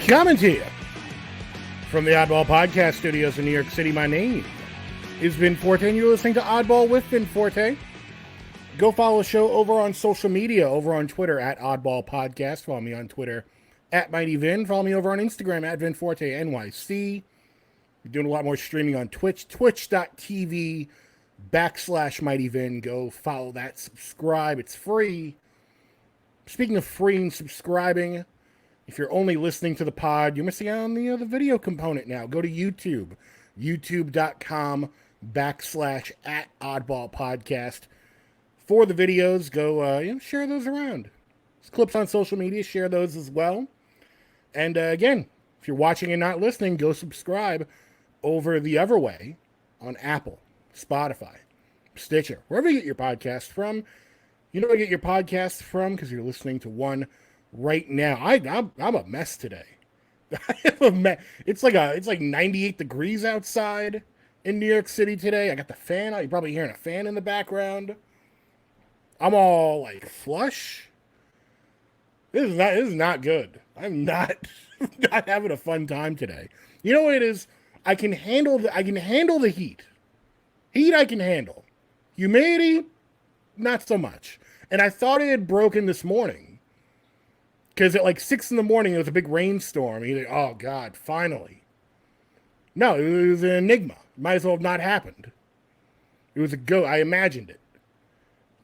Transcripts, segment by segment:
Coming to you from the Oddball Podcast Studios in New York City. My name is Vin Forte, and you're listening to Oddball with Vin Forte. Go follow the show over on social media, over on Twitter at Oddball Podcast. Follow me on Twitter at Mighty Vin. Follow me over on Instagram at Vin Forte NYC. We're doing a lot more streaming on Twitch, twitch.tv/Mighty Vin. Go follow that, subscribe. It's free. Speaking of free and subscribing, if you're only listening to the pod, you're missing out on the video component now. Go to YouTube, youtube.com/@Oddball Podcast. For the videos, go share those around. There's clips on social media, share those as well. And again, if you're watching and not listening, go subscribe over the other way on Apple, Spotify, Stitcher, wherever you get your podcast from. You know where you get your podcast from because you're listening to one right now. I'm a mess today. It's like 98 degrees outside in New York City today. I got the fan out. You're probably hearing a fan in the background. I'm all like flush. This is not good. I'm not having a fun time today. You know what it is? I can handle the heat. Heat I can handle. Humidity, not so much. And I thought it had broken this morning. Because at like 6 in the morning, it was a big rainstorm. And you're like, oh, God, finally. No, it was an enigma. It might as well have not happened. It was a go. I imagined it.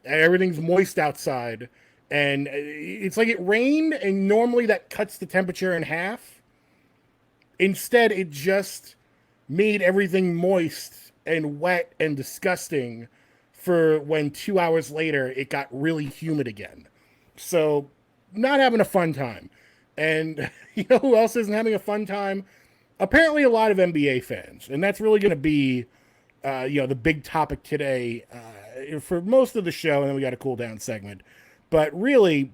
Everything's moist outside. And it's like it rained, and normally that cuts the temperature in half. Instead, it just made everything moist and wet and disgusting for when 2 hours later it got really humid again. So, not having a fun time. And you know who else isn't having a fun time? Apparently a lot of NBA fans. And that's really going to be, the big topic today for most of the show. And then we got a cool down segment. But really,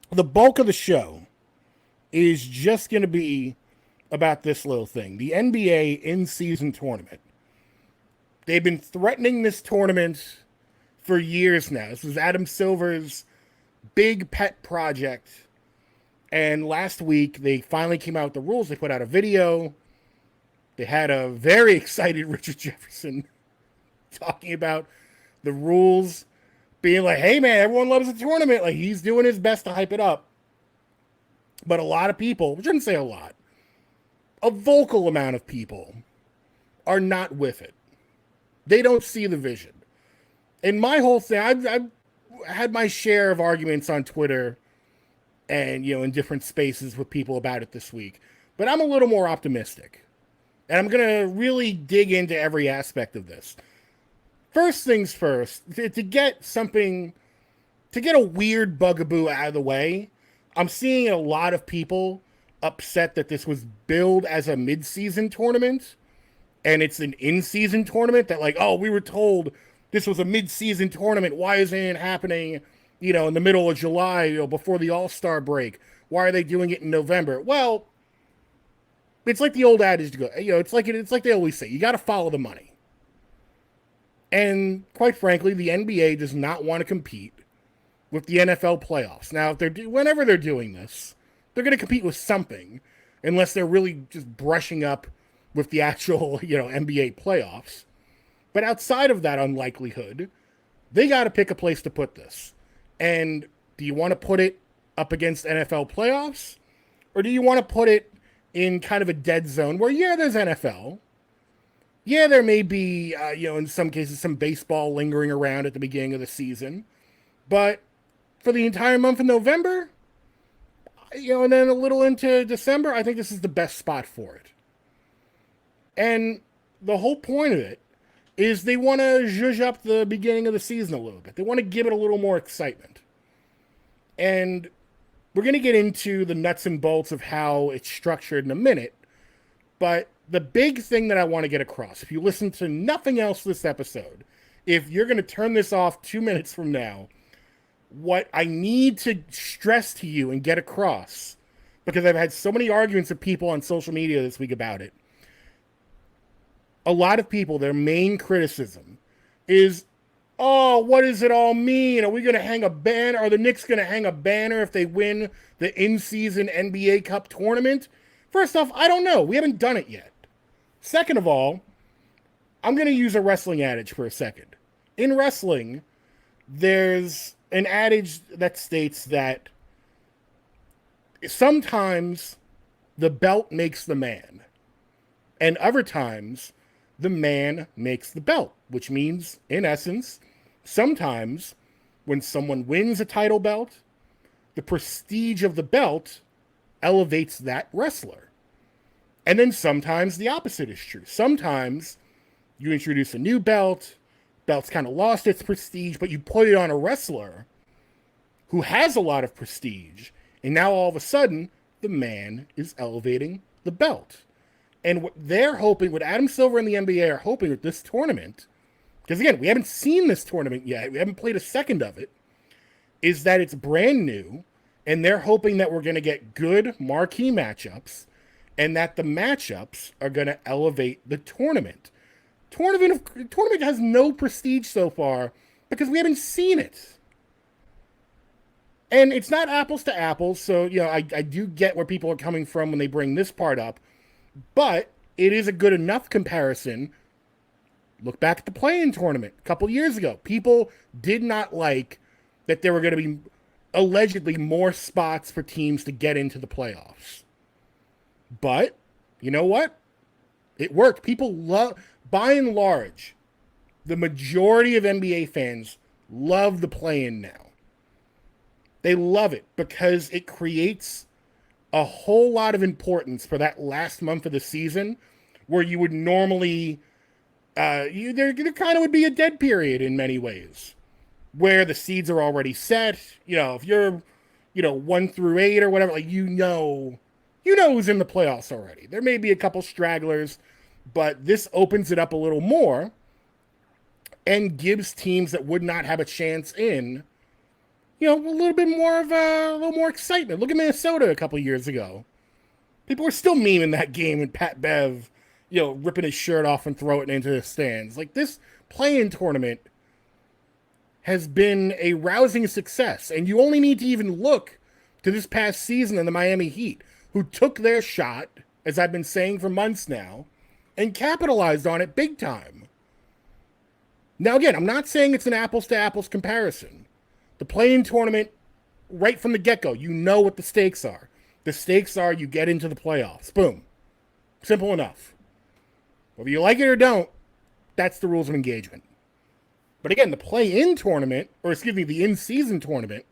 the bulk of the show is just going to be about this little thing. The NBA in-season tournament. They've been threatening this tournament for years now. This was Adam Silver's big pet project. And last week, they finally came out with the rules. They put out a video. They had a very excited Richard Jefferson talking about the rules, being like, hey, man, everyone loves the tournament. Like, he's doing his best to hype it up. But a lot of people, I shouldn't say a lot, a vocal amount of people are not with it. They don't see the vision. And my whole thing, I've had my share of arguments on Twitter and, in different spaces with people about it this week. But I'm a little more optimistic. And I'm going to really dig into every aspect of this. First things first, to get a weird bugaboo out of the way, I'm seeing a lot of people upset that this was billed as a mid-season tournament. And it's an in-season tournament that we were told this was a mid-season tournament. Why isn't it happening, in the middle of July, before the All-Star break? Why are they doing it in November? Well, it's like the old adage to go, it's like they always say, you got to follow the money. And quite frankly, the NBA does not want to compete with the NFL playoffs. Now, whenever they're doing this, they're going to compete with something, unless they're really just brushing up with the actual, NBA playoffs. But outside of that unlikelihood, they got to pick a place to put this. And do you want to put it up against NFL playoffs? Or do you want to put it in kind of a dead zone where, there's NFL. Yeah, there may be, in some cases, some baseball lingering around at the beginning of the season. But for the entire month of November, and then a little into December, I think this is the best spot for it. And the whole point of it is they want to zhuzh up the beginning of the season a little bit. They want to give it a little more excitement. And we're going to get into the nuts and bolts of how it's structured in a minute. But the big thing that I want to get across, if you listen to nothing else this episode, if you're going to turn this off 2 minutes from now, what I need to stress to you and get across, because I've had so many arguments with people on social media this week about it, a lot of people, their main criticism is, oh, what does it all mean? Are we going to hang a banner? Are the Knicks going to hang a banner if they win the in-season NBA Cup tournament? First off, I don't know. We haven't done it yet. Second of all, I'm going to use a wrestling adage for a second. In wrestling, there's an adage that states that sometimes the belt makes the man, and other times the man makes the belt, which means, in essence, sometimes when someone wins a title belt, the prestige of the belt elevates that wrestler. And then sometimes the opposite is true. Sometimes you introduce a new belt, belt's kind of lost its prestige, but you put it on a wrestler who has a lot of prestige, and now all of a sudden, the man is elevating the belt. And what they're hoping, what Adam Silver and the NBA are hoping with this tournament, because again, we haven't seen this tournament yet, we haven't played a second of it, is that it's brand new, and they're hoping that we're going to get good marquee matchups, and that the matchups are going to elevate the tournament. Tournament has no prestige so far because we haven't seen it. And it's not apples to apples, so I do get where people are coming from when they bring this part up, but it is a good enough comparison. Look back at the play-in tournament a couple years ago. People did not like that there were going to be allegedly more spots for teams to get into the playoffs. But, you know what? It worked. People love, by and large, the majority of NBA fans love the play-in now. They love it because it creates a whole lot of importance for that last month of the season where you would normally, there kind of would be a dead period in many ways where the seeds are already set. If you're, 1 through 8 or whatever, like, you know who's in the playoffs already. There may be a couple stragglers, but this opens it up a little more and gives teams that would not have a chance in, a little bit more of a little more excitement. Look at Minnesota a couple years ago. People were still memeing that game and Pat Bev, ripping his shirt off and throwing it into the stands. Like, this play-in tournament has been a rousing success, and you only need to even look to this past season in the Miami Heat, who took their shot, as I've been saying for months now, and capitalized on it big time. Now, again, I'm not saying it's an apples-to-apples comparison. The play-in tournament, right from the get-go, you know what the stakes are. The stakes are you get into the playoffs. Boom. Simple enough. Whether you like it or don't, that's the rules of engagement. But again, the play-in tournament, the in-season tournament,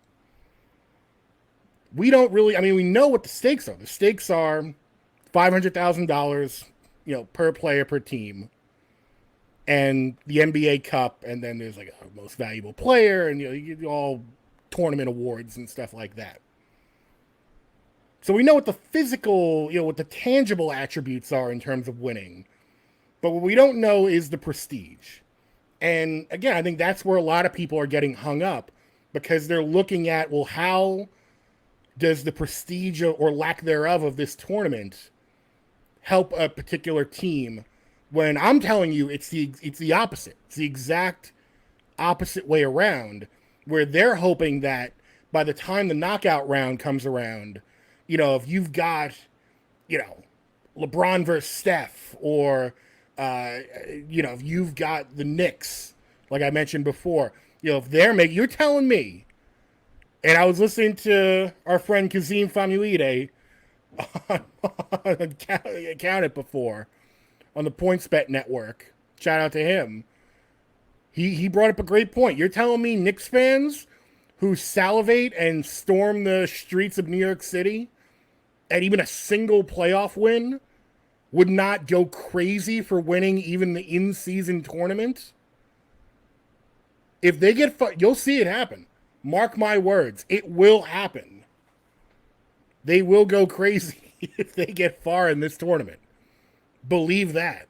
we don't really, we know what the stakes are. The stakes are $500,000, per player, per team. And the NBA Cup, and then there's like a most valuable player, and all tournament awards and stuff like that. So we know what the physical, what the tangible attributes are in terms of winning. But what we don't know is the prestige. And again, I think that's where a lot of people are getting hung up because they're looking at, well, how does the prestige or lack thereof of this tournament help a particular team? When I'm telling you, it's the opposite. It's the exact opposite way around, where they're hoping that by the time the knockout round comes around, if you've got, LeBron versus Steph, or, if you've got the Knicks, like I mentioned before, if you're telling me, and I was listening to our friend Kazim Famuide on Count It before, on the PointsBet network. Shout out to him. He brought up a great point. You're telling me Knicks fans who salivate and storm the streets of New York City at even a single playoff win would not go crazy for winning even the in-season tournament? If they get you'll see it happen. Mark my words. It will happen. They will go crazy if they get far in this tournament. Believe that.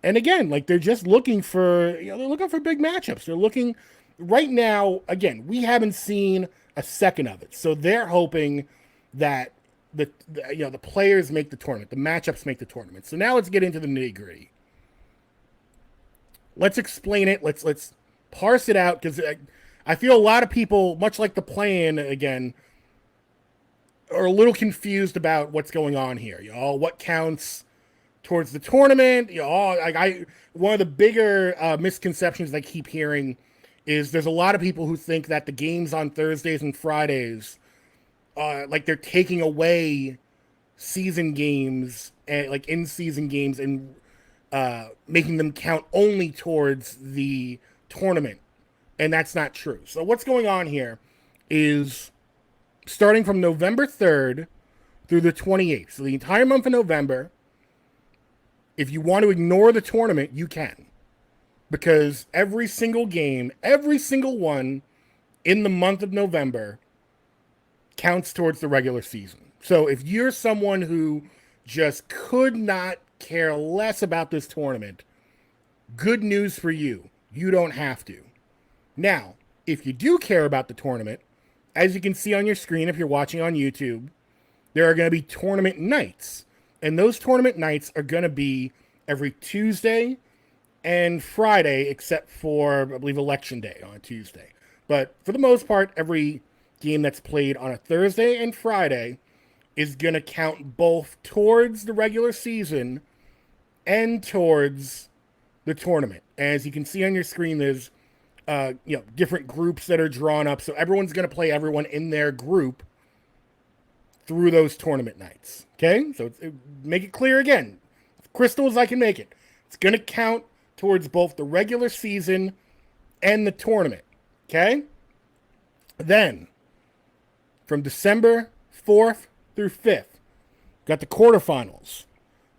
And again, like, they're just looking for, they're looking for big matchups. They're looking right now. Again, we haven't seen a second of it, so they're hoping that the players make the tournament, the matchups make the tournament. So now let's get into the nitty gritty. let's explain it. Let's parse it out, because I feel a lot of people, much like the play-in again, are a little confused about what's going on here. What counts towards the tournament? One of the bigger misconceptions I keep hearing is there's a lot of people who think that the games on Thursdays and Fridays, like they're taking away season games and like in-season games and making them count only towards the tournament, and that's not true. So what's going on here is starting from November 3rd through the 28th, so the entire month of November, if you want to ignore the tournament, you can. Because every single game, every single one in the month of November counts towards the regular season. So if you're someone who just could not care less about this tournament, good news for you. You don't have to. Now, if you do care about the tournament, as you can see on your screen if you're watching on YouTube, there are going to be tournament nights. And those tournament nights are going to be every Tuesday and Friday, except for, I believe, Election Day on a Tuesday. But for the most part, every game that's played on a Thursday and Friday is going to count both towards the regular season and towards the tournament. As you can see on your screen, there's different groups that are drawn up. So everyone's going to play everyone in their group through those tournament nights. Okay? So make it clear again. Crystal as I can make it. It's going to count towards both the regular season and the tournament. Okay? Then, from December 4th through 5th, got the quarterfinals.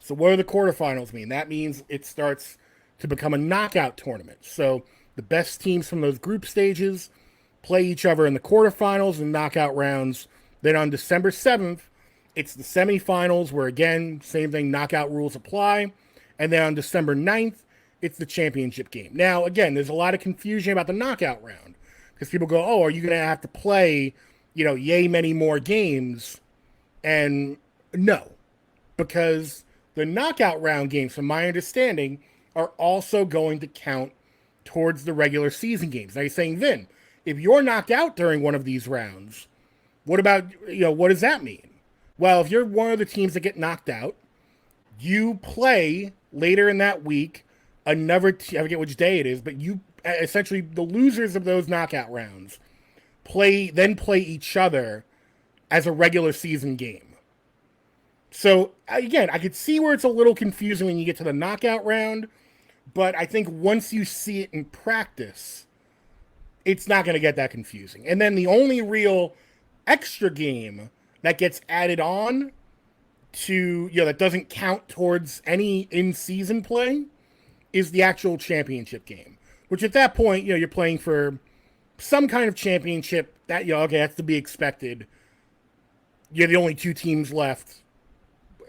So what do the quarterfinals mean? That means it starts to become a knockout tournament. So the best teams from those group stages play each other in the quarterfinals and knockout rounds. Then on December 7th, it's the semifinals where, again, same thing, knockout rules apply. And then on December 9th, it's the championship game. Now, again, there's a lot of confusion about the knockout round because people go, oh, are you going to have to play, yay many more games? And no, because the knockout round games, from my understanding, are also going to count towards the regular season games. Now you're saying, Vin, if you're knocked out during one of these rounds, what about, what does that mean? Well, if you're one of the teams that get knocked out, you play later in that week another I forget which day it is, but you essentially, the losers of those knockout rounds play each other as a regular season game. So again, I could see where it's a little confusing when you get to the knockout round, but I think once you see it in practice, it's not going to get that confusing. And then the only real extra game that gets added on to, that doesn't count towards any in-season play is the actual championship game, which at that point, you're playing for some kind of championship that, okay, that's to be expected. You're the only two teams left.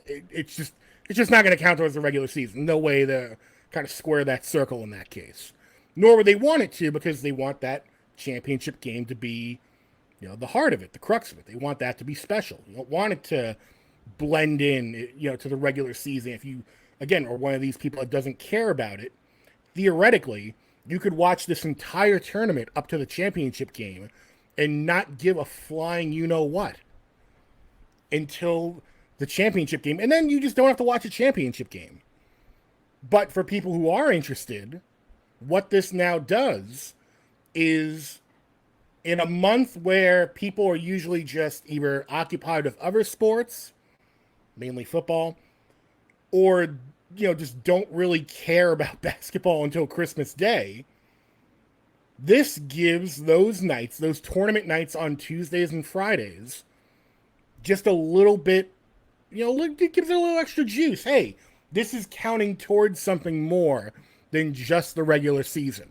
It's just not going to count towards the regular season. No way to kind of square that circle in that case. Nor would they want it to, because they want that championship game to be, the heart of it, the crux of it. They want that to be special. You don't want it to blend in, to the regular season. If you, again, are one of these people that doesn't care about it, theoretically, you could watch this entire tournament up to the championship game and not give a flying you-know-what until the championship game. And then you just don't have to watch a championship game. But for people who are interested, what this now does is, in a month where people are usually just either occupied with other sports, mainly football, or, just don't really care about basketball until Christmas Day, this gives those nights, those tournament nights on Tuesdays and Fridays, just a little bit, it gives it a little extra juice. Hey, this is counting towards something more than just the regular season.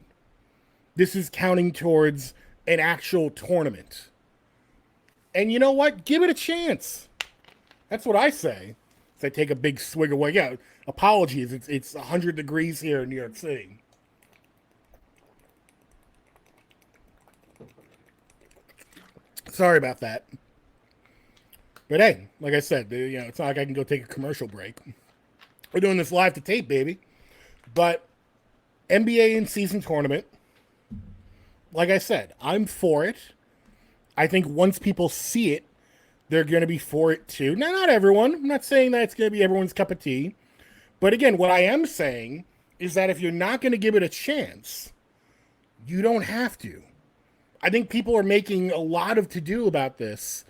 This is counting towards an actual tournament. And you know what? Give it a chance. That's what I say. As I take a big swig away. Yeah, apologies. It's 100 degrees here in New York City. Sorry about that. But hey, like I said, it's not like I can go take a commercial break. We're doing this live to tape, baby. But NBA in-season tournament. Like I said, I'm for it. I think once people see it, they're going to be for it too. Now, not everyone. I'm not saying that it's going to be everyone's cup of tea. But again, what I am saying is that if you're not going to give it a chance, you don't have to. I think people are making a lot of to-do about this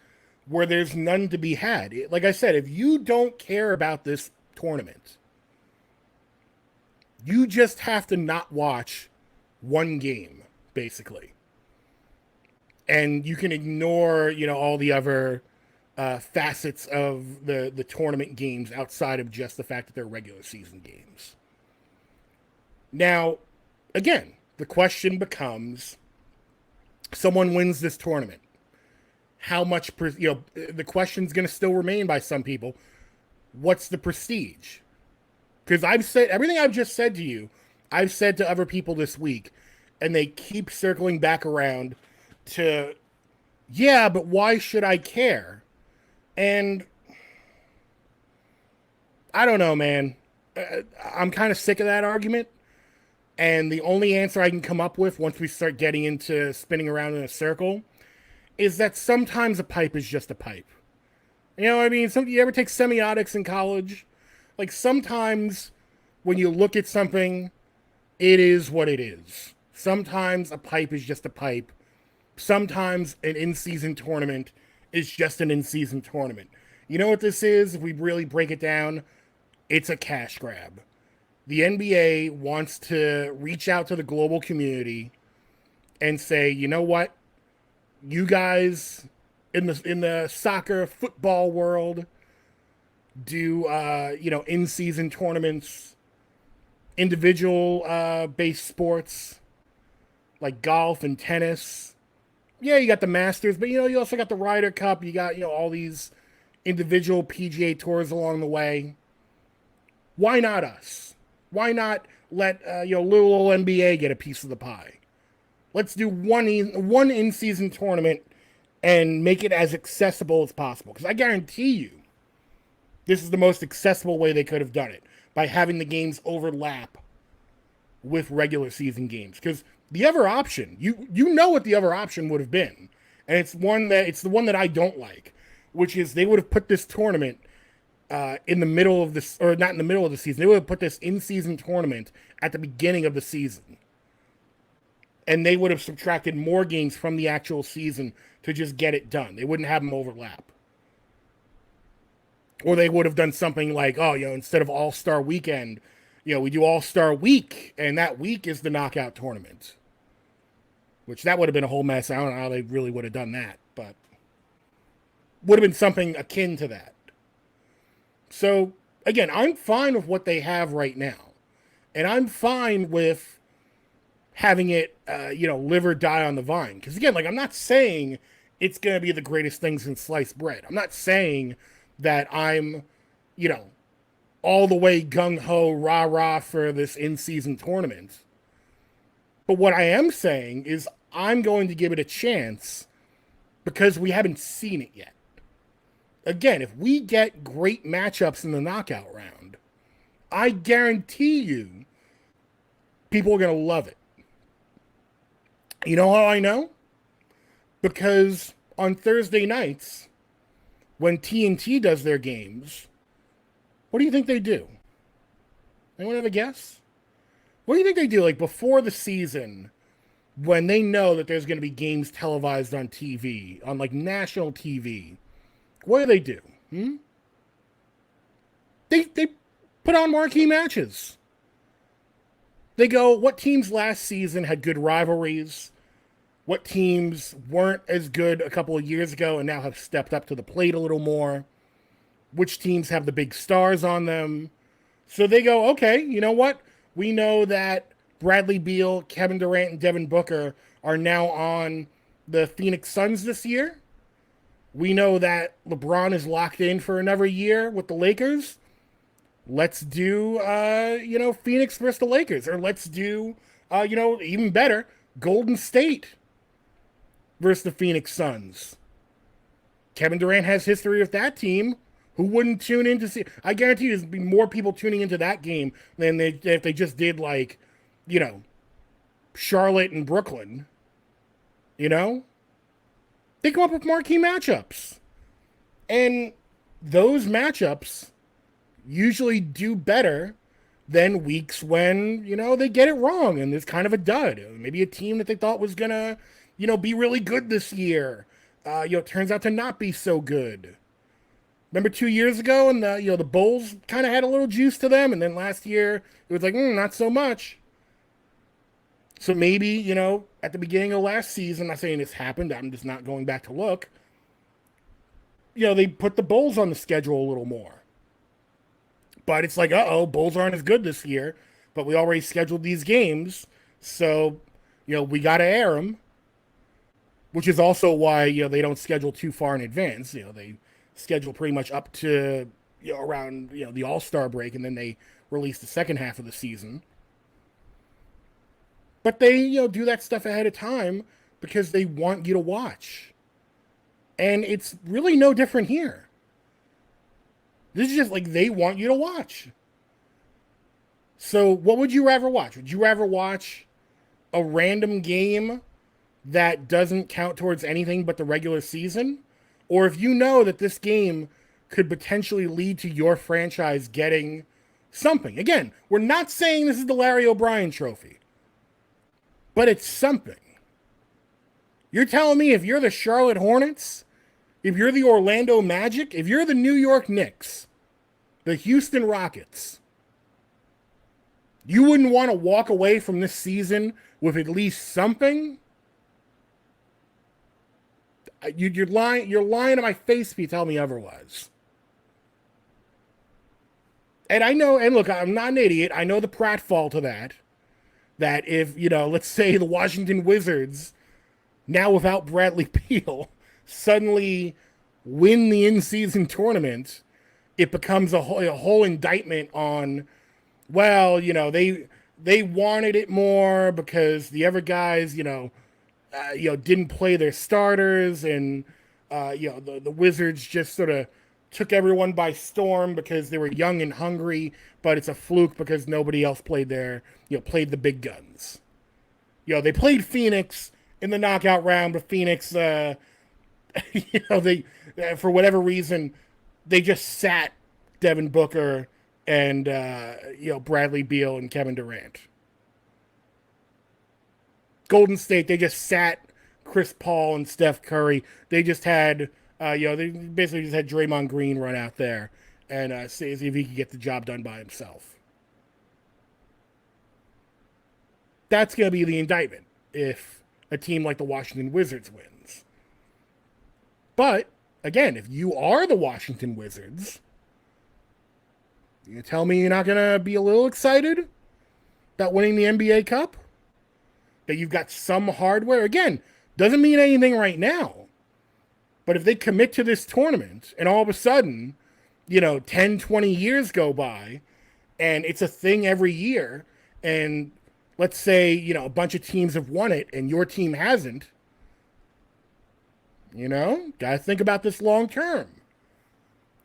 where there's none to be had. Like I said, if you don't care about this tournament, you just have to not watch one game, basically. And you can ignore, all the other facets of the tournament games outside of just the fact that they're regular season games. Now, again, the question becomes, someone wins this tournament. How much, the question's going to still remain by some people. What's the prestige? Because I've said, everything I've just said to you, I've said to other people this week, and they keep circling back around to, yeah, but why should I care? And I don't know, man. I'm kind of sick of that argument. And the only answer I can come up with once we start getting into spinning around in a circle is that sometimes a pipe is just a pipe. You know what I mean? You ever take semiotics in college? Like, sometimes when you look at something, it is what it is. Sometimes a pipe is just a pipe. Sometimes an in-season tournament is just an in-season tournament. You know what this is? If we really break it down, it's a cash grab. The NBA wants to reach out to the global community and say, you know what? You guys in the soccer, football world do, in-season tournaments, individual based sports like golf and tennis. Yeah, you got the Masters, but, you also got the Ryder Cup. You got, all these individual PGA tours along the way. Why not us? Why not let, little old NBA get a piece of the pie? Let's do one in-season tournament and make it as accessible as possible. Because I guarantee you, this is the most accessible way they could have done it, by having the games overlap with regular season games. Because the other option, you know what the other option would have been, and it's the one that I don't like, which is they would have put this tournament in the middle of this, or not in the middle of the season. They would have put this in-season tournament at the beginning of the season, and they would have subtracted more games from the actual season to just get it done. They wouldn't have them overlap. Or they would have done something like, instead of All-Star Weekend, we do All-Star Week, and that week is the knockout tournament. Which that would have been a whole mess. I don't know how they really would have done that, but would have been something akin to that. So, again, I'm fine with what they have right now. And I'm fine with having it, live or die on the vine. Because, again, I'm not saying it's going to be the greatest thing since sliced bread. I'm not saying that I'm, all the way gung-ho, rah-rah for this in-season tournament. But what I am saying is I'm going to give it a chance because we haven't seen it yet. Again, if we get great matchups in the knockout round, I guarantee you people are going to love it. You know how I know? Because on Thursday nights, when TNT does their games, what do you think they do? Anyone have a guess? What do you think they do, before the season, when they know that there's going to be games televised on TV, on, national TV? What do? They put on marquee matches. They go, what teams last season had good rivalries? What teams weren't as good a couple of years ago and now have stepped up to the plate a little more? Which teams have the big stars on them? So they go, okay, you know what? We know that Bradley Beal, Kevin Durant, and Devin Booker are now on the Phoenix Suns this year. We know that LeBron is locked in for another year with the Lakers. Let's do, Phoenix versus the Lakers. Or let's do, even better, Golden State versus the Phoenix Suns. Kevin Durant has history with that team. Who wouldn't tune in to see? I guarantee you there'd be more people tuning into that game than if they just did, you know, Charlotte and Brooklyn, you know, they come up with marquee matchups. And those matchups usually do better than weeks when, they get it wrong and there's kind of a dud. Maybe a team that they thought was going to, be really good this year, it turns out to not be so good. Remember 2 years ago and the Bulls kind of had a little juice to them, and then last year it was like, not so much. So maybe, at the beginning of last season, I'm not saying this happened, I'm just not going back to look, they put the Bulls on the schedule a little more. But it's like, Bulls aren't as good this year, but we already scheduled these games, so, we got to air them, which is also why, they don't schedule too far in advance. They schedule pretty much up to, around, the All-Star break, and then they release the second half of the season. But they, do that stuff ahead of time because they want you to watch. And it's really no different here. This is just like they want you to watch. So what would you rather watch? Would you rather watch a random game that doesn't count towards anything but the regular season? Or if you know that this game could potentially lead to your franchise getting something. Again, we're not saying this is the Larry O'Brien trophy, but it's something. You're telling me if you're the Charlotte Hornets, if you're the Orlando Magic, if you're the New York Knicks, the Houston Rockets, you wouldn't want to walk away from this season with at least something? You're lying to my face if you tell me otherwise. And I know, and look, I'm not an idiot. I know the pratfall to that. That if, let's say the Washington Wizards, now without Bradley Beal, suddenly win the in-season tournament, it becomes a whole indictment on, well, they wanted it more because the other guys, didn't play their starters, and the Wizards just sort of took everyone by storm because they were young and hungry, but it's a fluke because nobody else played played the big guns. They played Phoenix in the knockout round, but Phoenix, they for whatever reason, they just sat Devin Booker and Bradley Beal and Kevin Durant. Golden State, they just sat Chris Paul and Steph Curry. They just had, they basically just had Draymond Green run out there and see if he could get the job done by himself. That's going to be the indictment if a team like the Washington Wizards wins. But, again, if you are the Washington Wizards, you tell me you're not going to be a little excited about winning the NBA Cup? That you've got some hardware? Again, doesn't mean anything right now. But if they commit to this tournament and all of a sudden, 10, 20 years go by and it's a thing every year, and let's say, a bunch of teams have won it and your team hasn't, got to think about this long term.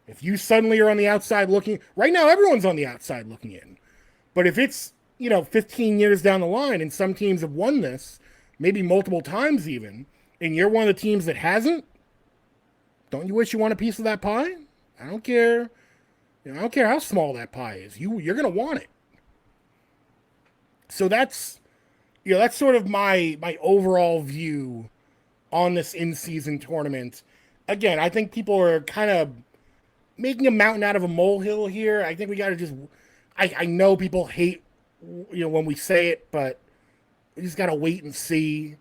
If you suddenly are on the outside looking, right now everyone's on the outside looking in. But if it's, 15 years down the line and some teams have won this, maybe multiple times even, and you're one of the teams that hasn't, don't you wish you want a piece of that pie? I don't care. I don't care how small that pie is. You're going to want it. So that's sort of my overall view on this in-season tournament. Again, I think people are kind of making a mountain out of a molehill here. I think we got to just, I know people hate, when we say it, but we just got to wait and see.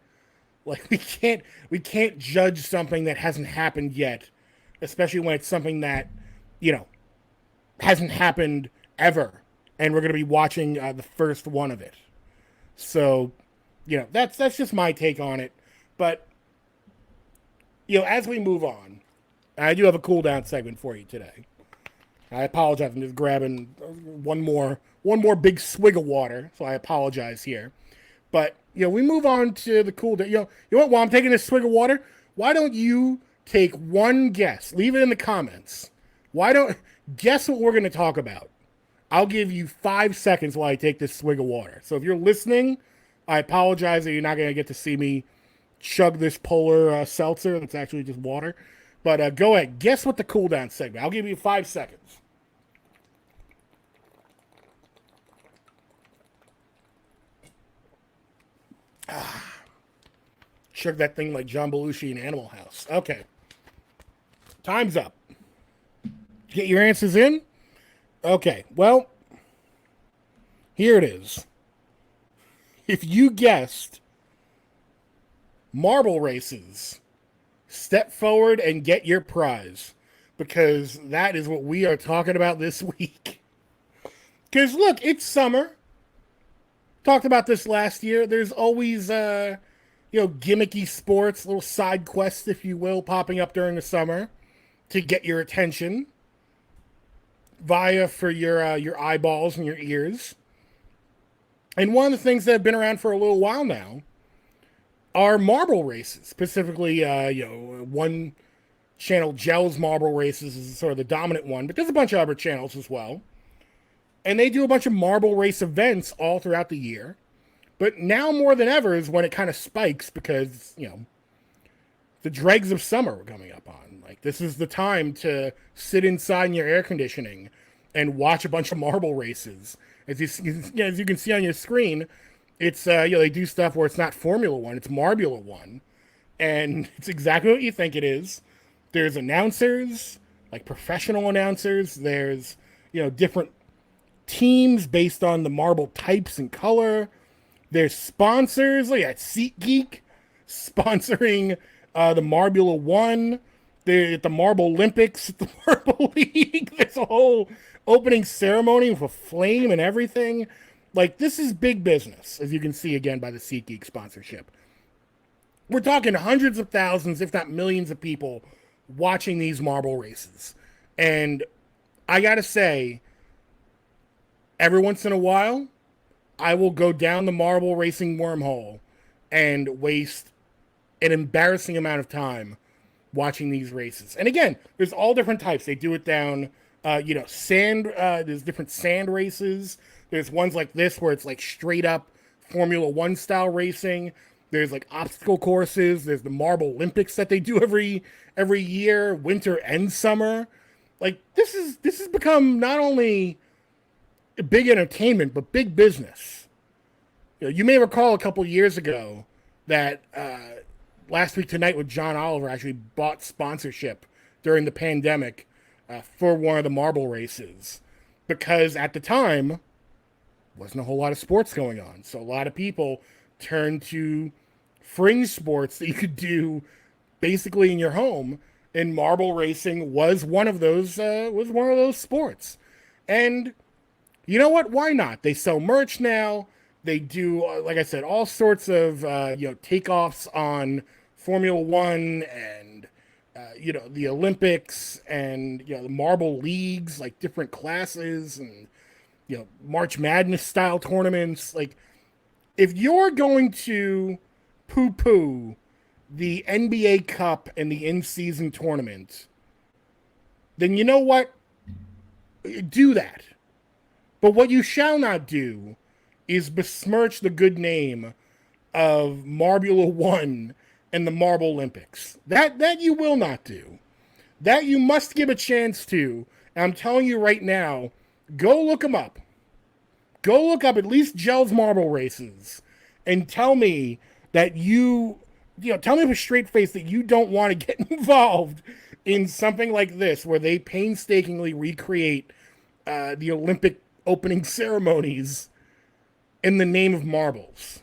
Like, we can't judge something that hasn't happened yet, especially when it's something that, hasn't happened ever. And we're going to be watching the first one of it. So, that's just my take on it. But, as we move on, I do have a cool down segment for you today. I apologize. I'm just grabbing one more big swig of water, so I apologize here. But, we move on to the cool down. You know what? While I'm taking this swig of water, why don't you take one guess? Leave it in the comments. Guess what we're going to talk about I'll give you 5 seconds while I take this swig of water. So if you're listening, I apologize that you're not going to get to see me chug this polar seltzer. That's actually just water. But go ahead. Guess what the cooldown segment. I'll give you 5 seconds. Chug that thing like John Belushi in Animal House. Okay. Time's up. Get your answers in? Okay. Well, here it is. If you guessed marble races, step forward and get your prize, because that is what we are talking about this week. Because look, it's summer. Talked about this last year. There's always gimmicky sports, little side quests, if you will, popping up during the summer to get your attention for your eyeballs and your ears. And one of the things that have been around for a little while now are marble races. Specifically, one channel, Gels Marble Races, is sort of the dominant one, but there's a bunch of other channels as well. And they do a bunch of marble race events all throughout the year. But now more than ever is when it kind of spikes because, the dregs of summer are coming up on. Like, this is the time to sit inside in your air conditioning and watch a bunch of marble races. As you can see on your screen, it's, they do stuff where it's not Formula One, it's Marbula One. And it's exactly what you think it is. There's announcers, like professional announcers. There's, different teams based on the marble types and color. There's sponsors, like at SeatGeek, sponsoring the Marbula One. They're at the Marble Olympics, at the Marble League. There's a whole opening ceremony with a flame and everything. Like, this is big business, as you can see again by the SeatGeek sponsorship. We're talking hundreds of thousands, if not millions of people watching these marble races. And I gotta say, every once in a while, I will go down the marble racing wormhole and waste an embarrassing amount of time watching these races. And again, there's all different types. They do it down, sand. There's different sand races. There's ones like this where it's like straight up Formula One style racing. There's like obstacle courses. There's the Marble Olympics that they do every year, winter and summer. Like, this has become not only big entertainment, but big business. You may recall a couple years ago that Last Week Tonight with John Oliver actually bought sponsorship during the pandemic for one of the marble races, because at the time wasn't a whole lot of sports going on. So a lot of people turned to fringe sports that you could do basically in your home, and marble racing was one of those sports. And you know what? Why not? They sell merch now. They do, like I said, all sorts of takeoffs on Formula One and the Olympics and the marble leagues, like different classes, and March Madness style tournaments. Like, if you're going to poo-poo the NBA Cup and the in-season tournament, then you know what? Do that. But what you shall not do is besmirch the good name of Marbula One and the Marble Olympics. That you will not do. That you must give a chance to. And I'm telling you right now, go look them up. Go look up at least Gels Marble Races and tell me that tell me with a straight face that you don't want to get involved in something like this, where they painstakingly recreate the Olympic opening ceremonies in the name of marbles.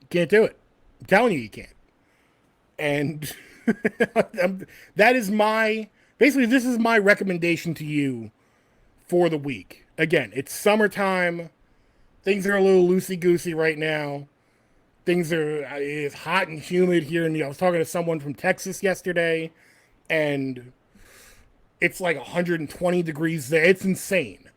You can't do it. I'm telling you can't. And this is my recommendation to you for the week. Again, it's summertime. Things are a little loosey-goosey right now. It's hot and humid here. I was talking to someone from Texas yesterday, and it's like 120 degrees there. It's insane.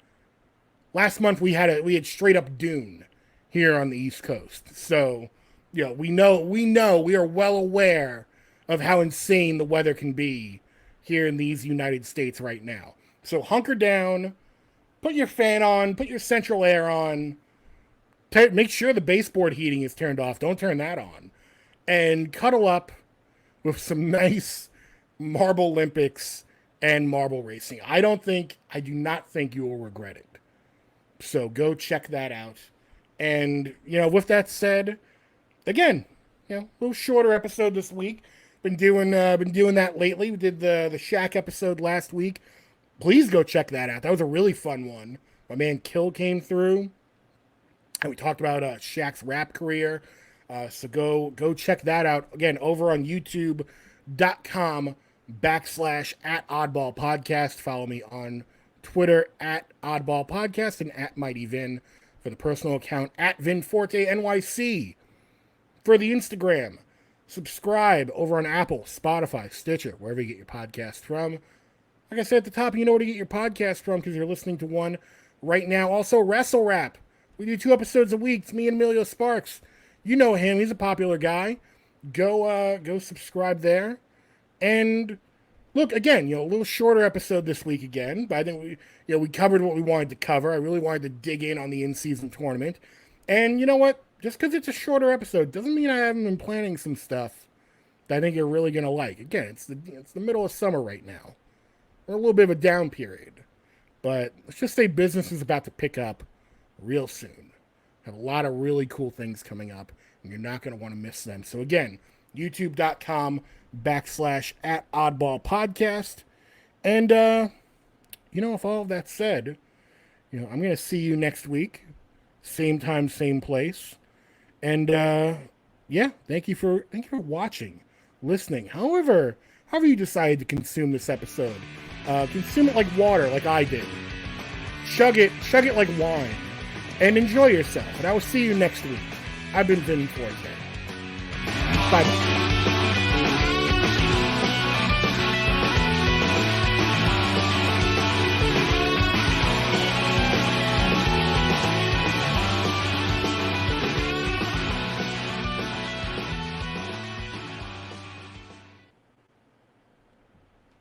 Last month we had straight up dune here on the East Coast. So, we are well aware of how insane the weather can be here in these United States right now. So hunker down, put your fan on, put your central air on, make sure the baseboard heating is turned off. Don't turn that on. And cuddle up with some nice Marble Olympics and marble racing. I do not think you will regret it. So go check that out. And, with that said, again, a little shorter episode this week. Been doing that lately. We did the Shaq episode last week. Please go check that out. That was a really fun one. My man Kill came through, and we talked about Shaq's rap career. So go check that out. Again, over on youtube.com/@Oddball Podcast. Follow me on Twitter @Oddball Podcast and @MightyVin for the personal account @Vin Forte NYC for the Instagram. Subscribe over on Apple, Spotify, Stitcher, wherever you get your podcast from. Like I said at the top, you know where to get your podcast from because you're listening to one right now. Also, Wrestle Rap. We do 2 episodes a week. It's me and Emilio Sparks. You know him. He's a popular guy. Go subscribe there. And look, again, a little shorter episode this week again. But I think we covered what we wanted to cover. I really wanted to dig in on the in-season tournament. And you know what? Just because it's a shorter episode doesn't mean I haven't been planning some stuff that I think you're really going to like. Again, it's the middle of summer right now. We're a little bit of a down period. But let's just say business is about to pick up real soon. Have a lot of really cool things coming up, and you're not going to want to miss them. So again, youtube.com/@Oddball Podcast. And, if all of that said, I'm going to see you next week. Same time, same place. And, thank you for watching, listening. However you decided to consume this episode. Consume it like water, like I did. Chug it like wine. And enjoy yourself. And I will see you next week. I've been Vin Forte. Bye.